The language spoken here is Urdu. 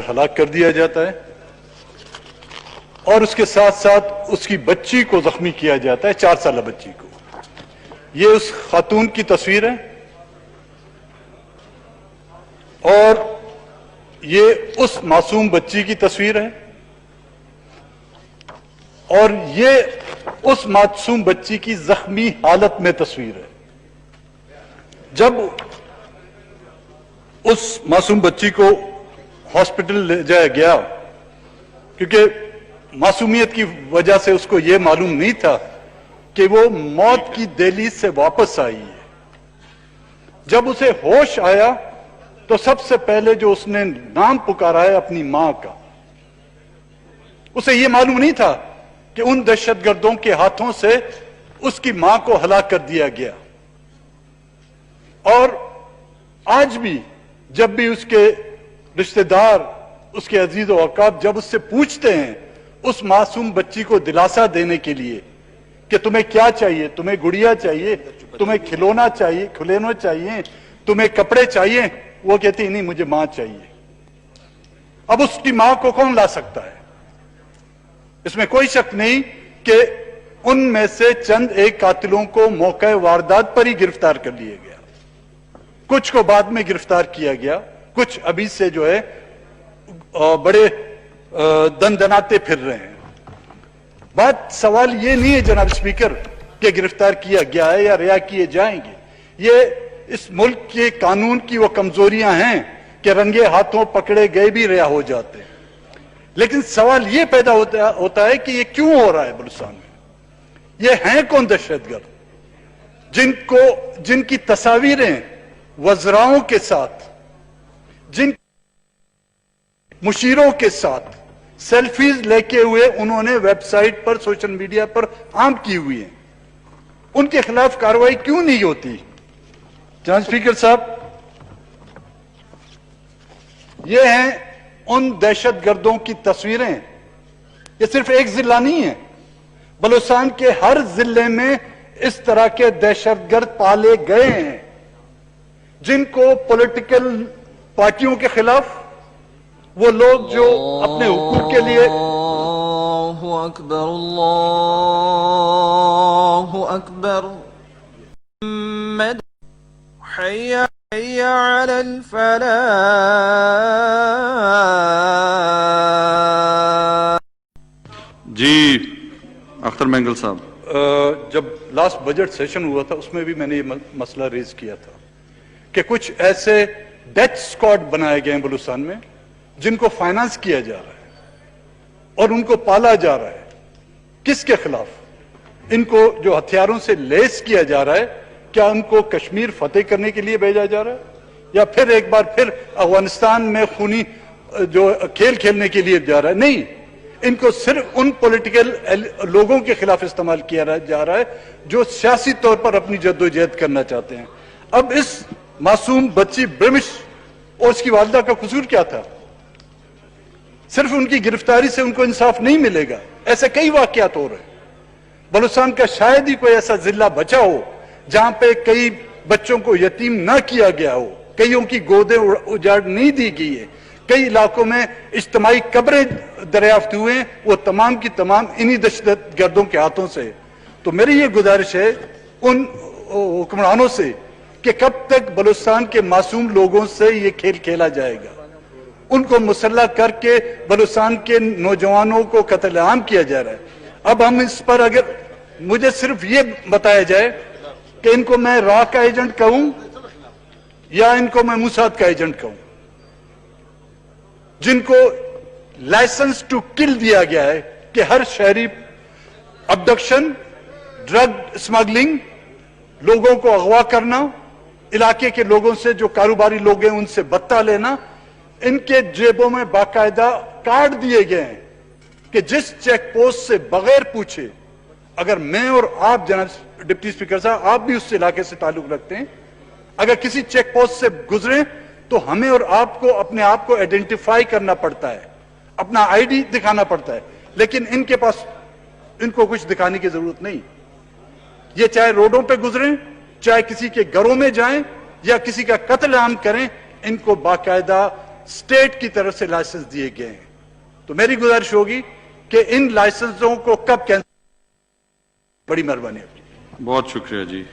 ہلاک کر دیا جاتا ہے اور اس کے ساتھ ساتھ اس کی بچی کو زخمی کیا جاتا ہے، 4 سالہ بچی کو۔ یہ اس خاتون کی تصویر ہے اور یہ اس معصوم بچی کی تصویر ہے اور یہ اس معصوم بچی کی زخمی حالت میں تصویر ہے۔ جب اس معصوم بچی کو ہاسپٹل لے جایا گیا، کیونکہ معصومیت کی وجہ سے اس کو یہ معلوم نہیں تھا کہ وہ موت کی دہلیز سے واپس آئی ہے۔ جب اسے ہوش آیا تو سب سے پہلے جو اس نے نام پکارا ہے اپنی ماں کا۔ اسے یہ معلوم نہیں تھا کہ ان دہشت گردوں کے ہاتھوں سے اس کی ماں کو ہلاک کر دیا گیا۔ اور آج بھی جب بھی اس کے رشتہ دار، اس کے عزیز و اقارب جب اس سے پوچھتے ہیں اس معصوم بچی کو دلاسا دینے کے لیے کہ تمہیں کیا چاہیے، تمہیں گڑیا چاہیے، تمہیں کھلونا چاہیے، کھلونے چاہیے، تمہیں کپڑے چاہیے، وہ کہتی نہیں مجھے ماں چاہیے۔ اب اس کی ماں کو کون لا سکتا ہے؟ اس میں کوئی شک نہیں کہ ان میں سے چند ایک قاتلوں کو موقع واردات پر ہی گرفتار کر لیا گیا، کچھ کو بعد میں گرفتار کیا گیا، کچھ ابھی سے جو ہے بڑے دندناتے پھر رہے ہیں۔ بات سوال یہ نہیں ہے جناب اسپیکر کہ گرفتار کیا گیا ہے یا رہا کیے جائیں گے، یہ اس ملک کے قانون کی وہ کمزوریاں ہیں کہ رنگے ہاتھوں پکڑے گئے بھی رہا ہو جاتے ہیں۔ لیکن سوال یہ پیدا ہوتا ہے کہ یہ کیوں ہو رہا ہے بلوچستان میں؟ یہ ہیں کون دہشت گرد جن کی تصاویریں وزراؤں کے ساتھ، جن مشیروں کے ساتھ سیلفیز لے کے ہوئے انہوں نے ویب سائٹ پر، سوشل میڈیا پر عام کی ہوئی ہیں، ان کے خلاف کارروائی کیوں نہیں ہوتی؟ جناب اسپیکر صاحب، یہ ہیں ان دہشت گردوں کی تصویریں۔ یہ صرف ایک ضلع نہیں ہے، بلوچستان کے ہر ضلع میں اس طرح کے دہشت گرد پالے گئے ہیں جن کو پولیٹیکل پارٹیوں کے خلاف، وہ لوگ جو اپنے حقوق کے لیے اللہ اکبر، اللہ اکبر، محمد حی حی علی الفلاح۔ جی اختر مینگل صاحب، جب لاسٹ بجٹ سیشن ہوا تھا اس میں بھی میں نے یہ مسئلہ ریز کیا تھا کہ کچھ ایسے ڈیتھ اسکواڈ بنائے گئے ہیں بلوچستان میں جن کو فائنانس کیا جا رہا ہے اور ان کو پالا جا رہا ہے۔ کس کے خلاف؟ ان کو جو ہتھیاروں سے لیس کیا جا رہا ہے، کیا ان کو کشمیر فتح کرنے کے لیے بھیجا جا رہا ہے یا پھر ایک بار پھر افغانستان میں خونی جو کھیل کھیلنے کے لیے جا رہا ہے؟ نہیں، ان کو صرف ان پولیٹیکل لوگوں کے خلاف استعمال کیا جا رہا ہے جو سیاسی طور پر اپنی جدوجہد کرنا چاہتے ہیں۔ اب اس معصوم بچی برمش اور اس کی والدہ کا قصور کیا تھا؟ صرف ان کی گرفتاری سے ان کو انصاف نہیں ملے گا، ایسے کئی واقعات ہو رہے ہیں۔ بلوچستان کا شاید ہی کوئی ایسا ضلع بچا ہو جہاں پہ کئی بچوں کو یتیم نہ کیا گیا ہو، کئیوں کی گودیں اجاڑ نہیں دی گئی ہے، کئی علاقوں میں اجتماعی قبریں دریافت ہوئے ہیں، وہ تمام کی تمام انہی دہشت گردوں کے ہاتھوں سے۔ تو میری یہ گزارش ہے ان حکمرانوں سے کہ کب تک بلوچستان کے معصوم لوگوں سے یہ کھیل کھیلا جائے گا؟ ان کو مسلح کر کے بلوچستان کے نوجوانوں کو قتل عام کیا جا رہا ہے۔ اب ہم اس پر اگر مجھے صرف یہ بتایا جائے کہ ان کو میں را کا ایجنٹ کہوں یا ان کو میں موساد کا ایجنٹ کہوں، جن کو لائسنس ٹو کل دیا گیا ہے کہ ہر شہری ابڈکشن، ڈرگ سمگلنگ، لوگوں کو اغوا کرنا، علاقے کے لوگوں سے جو کاروباری لوگ ہیں ان سے بتہ لینا، ان کے جیبوں میں باقاعدہ کارڈ دیے گئے ہیں کہ جس چیک پوسٹ سے بغیر پوچھے، اگر میں اور آپ جناب ڈپٹی اسپیکر صاحب آپ بھی اس علاقے سے تعلق رکھتے ہیں، اگر کسی چیک پوسٹ سے گزریں تو ہمیں اور آپ کو اپنے آپ کو آئیڈینٹیفائی کرنا پڑتا ہے، اپنا آئی ڈی دکھانا پڑتا ہے، لیکن ان کے پاس ان کو کچھ دکھانے کی ضرورت نہیں۔ یہ چاہے روڈوں پہ گزریں، چاہے کسی کے گھروں میں جائیں یا کسی کا قتل عام کریں، ان کو باقاعدہ اسٹیٹ کی طرف سے لائسنس دیے گئے ہیں. تو میری گزارش ہوگی کہ ان لائسنسوں کو کب کینسل. بڑی مہربانی. بہت شکریہ جی.